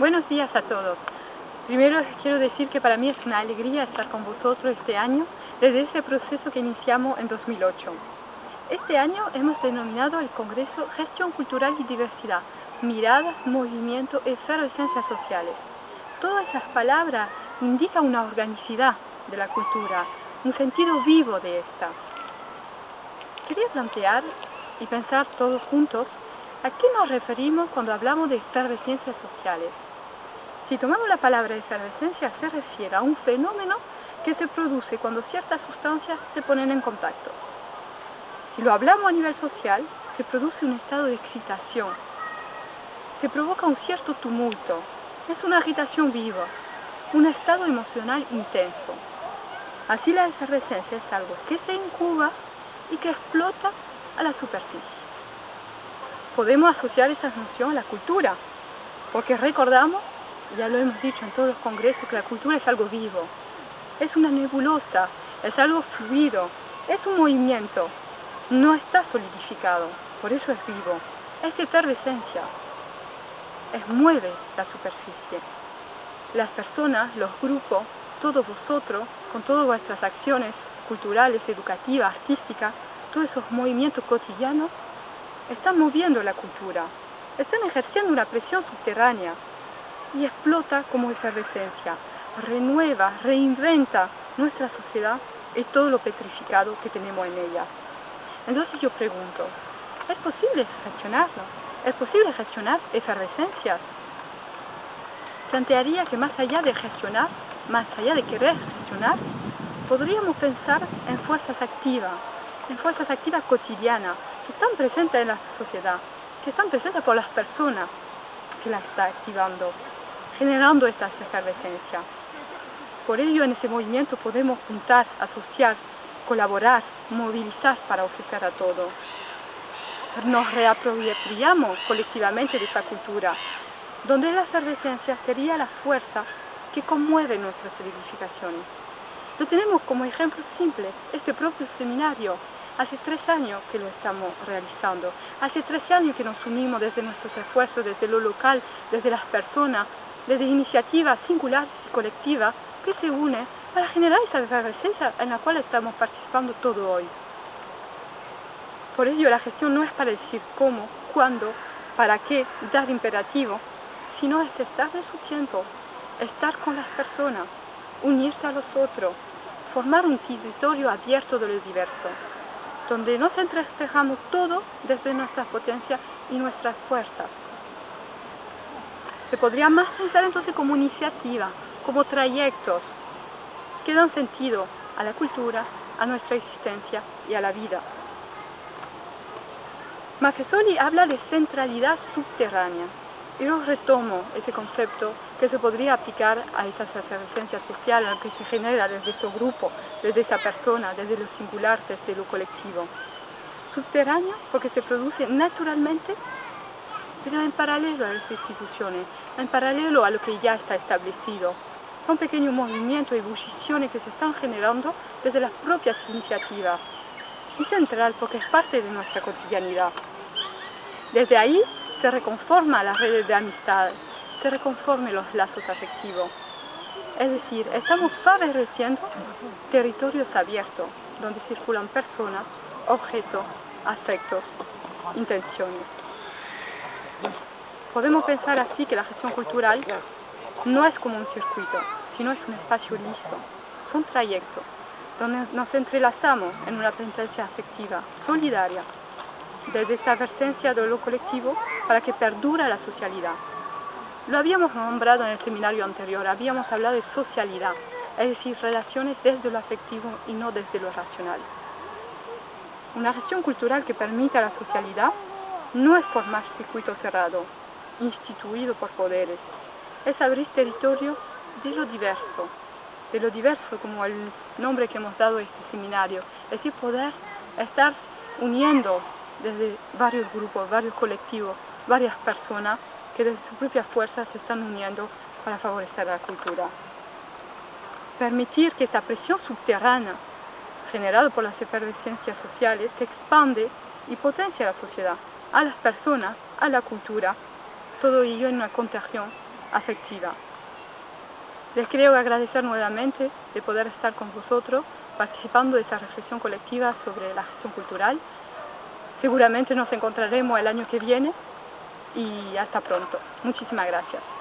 Buenos días a todos. Primero les quiero decir que para mí es una alegría estar con vosotros este año, desde ese proceso que iniciamos en 2008. Este año hemos denominado el Congreso Gestión Cultural y Diversidad, Miradas, Movimiento y Efervescencias Sociales. Todas esas palabras indican una organicidad de la cultura, un sentido vivo de esta. Quería plantear y pensar todos juntos a qué nos referimos cuando hablamos de efervescencias sociales. Si tomamos la palabra efervescencia, se refiere a un fenómeno que se produce cuando ciertas sustancias se ponen en contacto. Si lo hablamos a nivel social, se produce un estado de excitación, se provoca un cierto tumulto, es una agitación viva, un estado emocional intenso. Así la efervescencia es algo que se incuba y que explota a la superficie. Podemos asociar esa noción a la cultura, porque recordamos, ya lo hemos dicho en todos los congresos, que la cultura es algo vivo, es una nebulosa, es algo fluido, es un movimiento, no está solidificado, por eso es vivo, es efervescencia, mueve la superficie. Las personas, los grupos, todos vosotros, con todas vuestras acciones culturales, educativas, artísticas, todos esos movimientos cotidianos, están moviendo la cultura, están ejerciendo una presión subterránea y explota como efervescencia, renueva, reinventa nuestra sociedad y todo lo petrificado que tenemos en ella. Entonces yo pregunto, ¿es posible gestionarlo? ¿Es posible gestionar efervescencias? Plantearía que más allá de gestionar, más allá de querer gestionar, podríamos pensar en fuerzas activas cotidianas, que están presentes en la sociedad, que están presentes por las personas que las están activando, generando estas efervescencias. Por ello, en ese movimiento podemos juntar, asociar, colaborar, movilizar para ofrecer a todo. Nos reapropiamos colectivamente de esa cultura, donde la efervescencia sería la fuerza que conmueve nuestras edificaciones. Lo tenemos como ejemplo simple, este propio seminario. Hace 3 años que lo estamos realizando, hace 3 años que nos unimos desde nuestros esfuerzos, desde lo local, desde las personas, desde iniciativas singulares y colectivas que se unen para generar esa efervescencia en la cual estamos participando todo hoy. Por ello la gestión no es para decir cómo, cuándo, para qué, dar imperativo, sino es estar en su tiempo, estar con las personas, unirse a los otros, formar un territorio abierto de lo diverso, donde nos entrespejamos todo desde nuestras potencias y nuestras fuerzas. Se podría más pensar entonces como iniciativa, como trayectos que dan sentido a la cultura, a nuestra existencia y a la vida. Maffesoli habla de centralidad subterránea. Yo retomo ese concepto que se podría aplicar a esas efervescencias sociales que se genera desde ese grupo, desde esa persona, desde lo singular, desde lo colectivo. Subterráneo porque se produce naturalmente, pero en paralelo a las instituciones, en paralelo a lo que ya está establecido. Son pequeños movimientos y ebulliciones que se están generando desde las propias iniciativas. Y central porque es parte de nuestra cotidianidad. Desde ahí se reconforman las redes de amistad, se reconforman los lazos afectivos. Es decir, estamos favoreciendo territorios abiertos, donde circulan personas, objetos, afectos, intenciones. Podemos pensar así que la gestión cultural no es como un circuito, sino es un espacio listo, son trayectos, donde nos entrelazamos en una presencia afectiva, solidaria, desde esta presencia de lo colectivo para que perdura la socialidad. Lo habíamos nombrado en el seminario anterior, habíamos hablado de socialidad, es decir, relaciones desde lo afectivo y no desde lo racional. Una gestión cultural que permita la socialidad no es formar circuitos cerrados, instituidos por poderes, es abrir territorio de lo diverso como el nombre que hemos dado a este seminario, es decir, poder estar uniendo desde varios grupos, varios colectivos, varias personas que desde su propia fuerza se están uniendo para favorecer la cultura. Permitir que esta presión subterránea generada por las efervescencias sociales se expande y potencia a la sociedad, a las personas, a la cultura, todo ello en una contagión afectiva. Les quiero agradecer nuevamente de poder estar con vosotros participando de esta reflexión colectiva sobre la gestión cultural. Seguramente nos encontraremos el año que viene y hasta pronto. Muchísimas gracias.